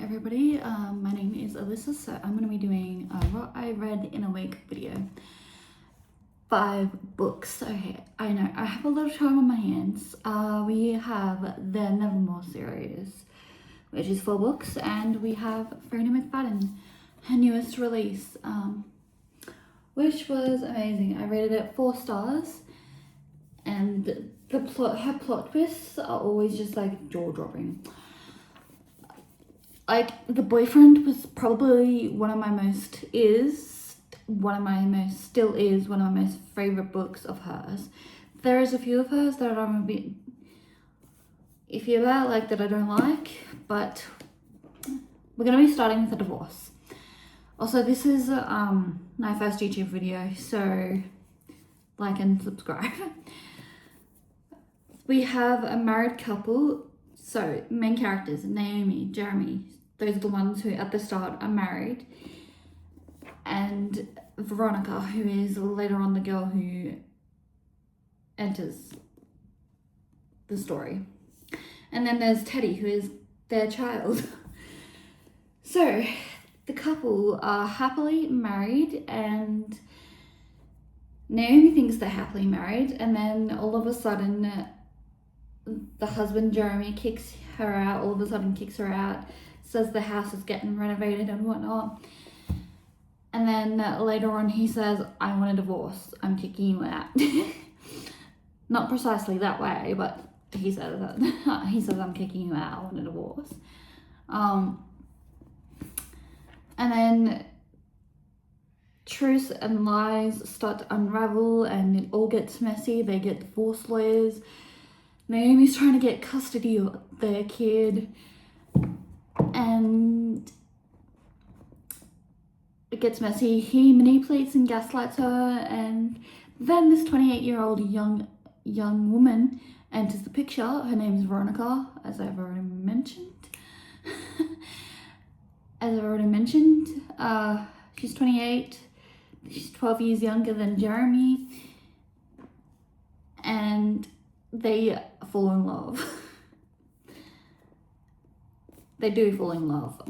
everybody, my name is Alyssa, so I'm going to be doing what I read in a week video. 5 books. Okay, I know, I have a lot of time on my hands. We have the Nevermore series, which is 4 books, and we have Freida McFadden, her newest release, which was amazing. I rated it 4 stars, and her plot twists are always just like jaw-dropping. Like, The Boyfriend was probably one of my most favorite books of hers. There is a few of hers that I'm a bit iffy about, like, that I don't like, but we're gonna be starting with The Divorce. Also, this is my first YouTube video, so like and subscribe. We have a married couple. So, main characters, Naomi, Jeremy, those are the ones who at the start are married. And Veronica, who is later on the girl who enters the story. And then there's Teddy, who is their child. So, the couple are happily married, and Naomi thinks they're happily married, and then all of a sudden the husband, Jeremy, kicks her out, says the house is getting renovated and whatnot. And then later on he says, I want a divorce, I'm kicking you out. Not precisely that way, but he says that. He says, I'm kicking you out, I want a divorce. And then truth and lies start to unravel, and it all gets messy. They get divorce lawyers. Naomi's trying to get custody of their kid, and it gets messy. He manipulates and gaslights her, and then this 28-year-old young woman enters the picture. Her name is Veronica, as I've already mentioned. She's 28. She's 12 years younger than Jeremy, and they fall in love. They do fall in love.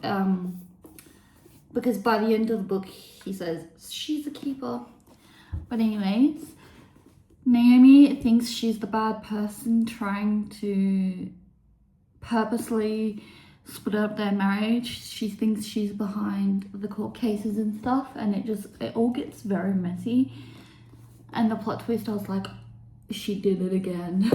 Because by the end of the book, he says, she's a keeper. But anyways, Naomi thinks she's the bad person trying to purposely split up their marriage. She thinks she's behind the court cases and stuff, and it all gets very messy. And the plot twist, I was like, she did it again.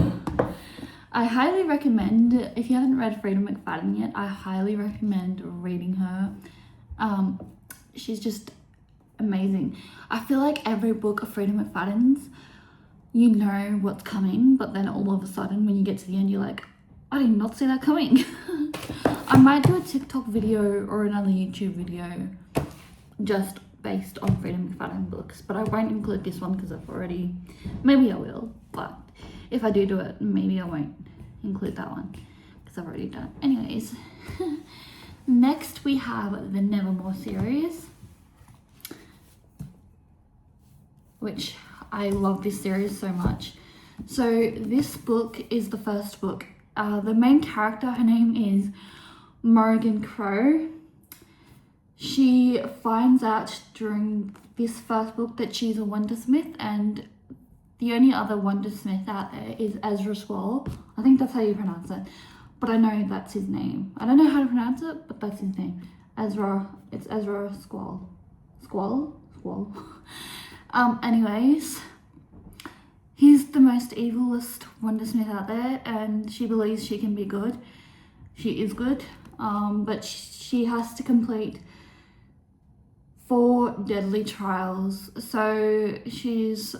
I highly recommend, if you haven't read Freida McFadden yet, I highly recommend reading her. She's just amazing. I feel like every book of Freida McFadden's, you know what's coming, but then all of a sudden when you get to the end, you're like, I did not see that coming. I might do a TikTok video or another YouTube video just based on Freida McFadden books, but I won't include this one because maybe I will, but if I do it, maybe I won't include that one because I've already done it. Anyways, next we have the Nevermore series, which I love this series so much. So this book is the first book. The main character, her name is Morrigan Crow. She finds out during this first book that she's a Wondersmith, and the only other Wondersmith out there is Ezra Squall. I think that's how you pronounce it, but I know that's his name. I don't know how to pronounce it, but that's his name. It's Ezra Squall. Squall? Anyways, he's the most evilest Wondersmith out there, and she believes she can be good. She is good, but she has to complete 4 deadly trials. So she's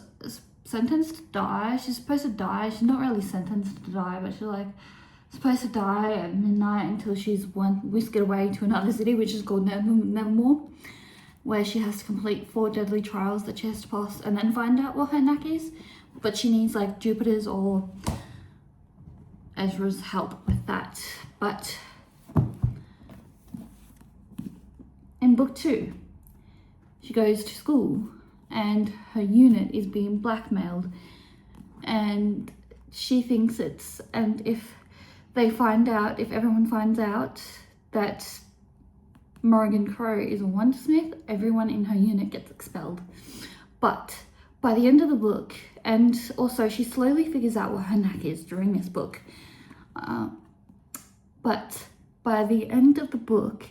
sentenced to die. She's supposed to die. She's not really sentenced to die, but she's like supposed to die at midnight until she's whisked away to another city, which is called Nevermore, where she has to complete 4 deadly trials that she has to pass and then find out what her knack is. But she needs like Jupiter's or Ezra's help with that. But in book 2, she goes to school and her unit is being blackmailed, and she thinks if everyone finds out that Morrigan Crow is a Wondersmith, everyone in her unit gets expelled. But by the end of the book, and also she slowly figures out what her knack is during this book, but by the end of the book,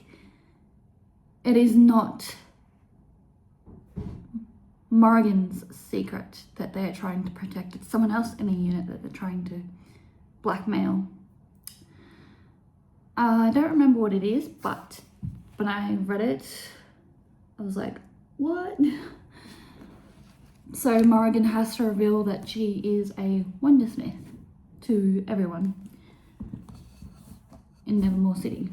it is not Morrigan's secret that they're trying to protect. It's someone else in a unit that they're trying to blackmail. I don't remember what it is, but when I read it, I was like, what? So Morrigan has to reveal that she is a Wondersmith to everyone in Nevermore City.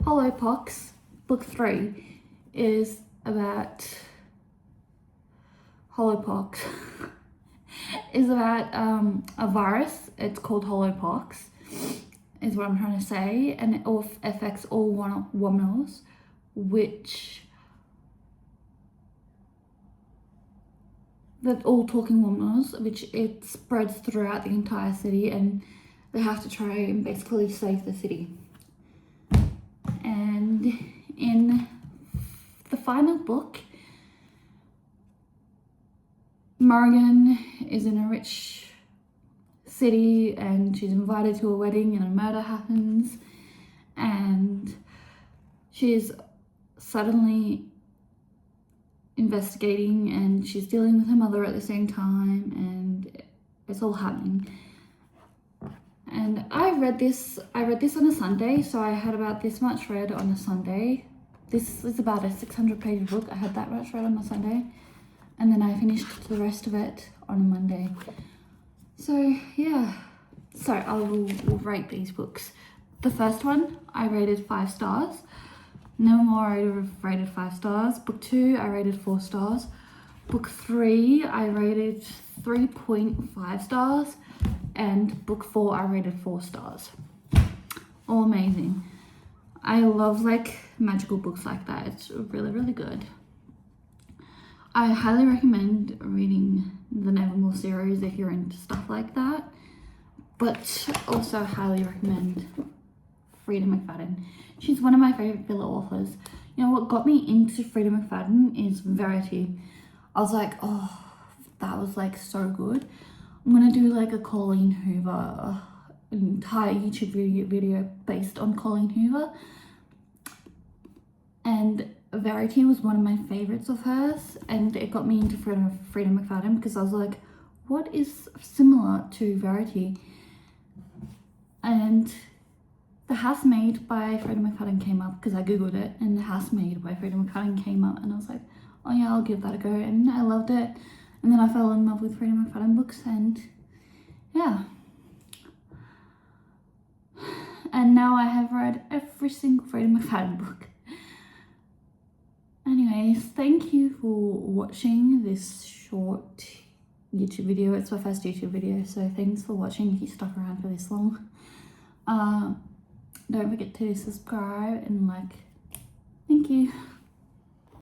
Hollowpox, book 3, is about Hollowpox is about a virus. It's called Hollowpox, is what I'm trying to say, and it affects all Womnos, which they're all talking Womnos, which it spreads throughout the entire city, and they have to try and basically save the city. And in the final book, Morrigan is in a rich city and she's invited to a wedding and a murder happens, and she's suddenly investigating and she's dealing with her mother at the same time, and it's all happening. And I read this on a Sunday, so I had about this much read on a Sunday. This is about a 600-page book. I had that much read on a Sunday, and then I finished the rest of it on a Monday. So yeah, so I will rate these books. The first one I rated 5 stars. Nevermore I rated 5 stars. Book 2 I rated 4 stars. Book 3 I rated 3.5 stars. And book 4 I rated 4 stars. All amazing. I love like magical books like that. It's really, really good. I highly recommend reading the Nevermore series if you're into stuff like that, but also highly recommend Frida McFadden. She's one of my favorite filler authors. You know what got me into Frida McFadden is Verity. I was like, oh, that was like so good. I'm gonna do like a Colleen Hoover, entire YouTube video based on Colleen Hoover. And Verity was one of my favorites of hers, and it got me into Frida McFadden because I was like, what is similar to Verity? And The Housemaid by Frida McFadden came up because I googled it, and The Housemaid by Frida McFadden came up, and I was like, oh yeah, I'll give that a go, and I loved it. And then I fell in love with Frida McFadden books, and yeah. And now I have read every single Frida McFadden book. Anyways, thank you for watching this short YouTube video. It's my first YouTube video, so thanks for watching if you stuck around for this long. Don't forget to subscribe and like. Thank you.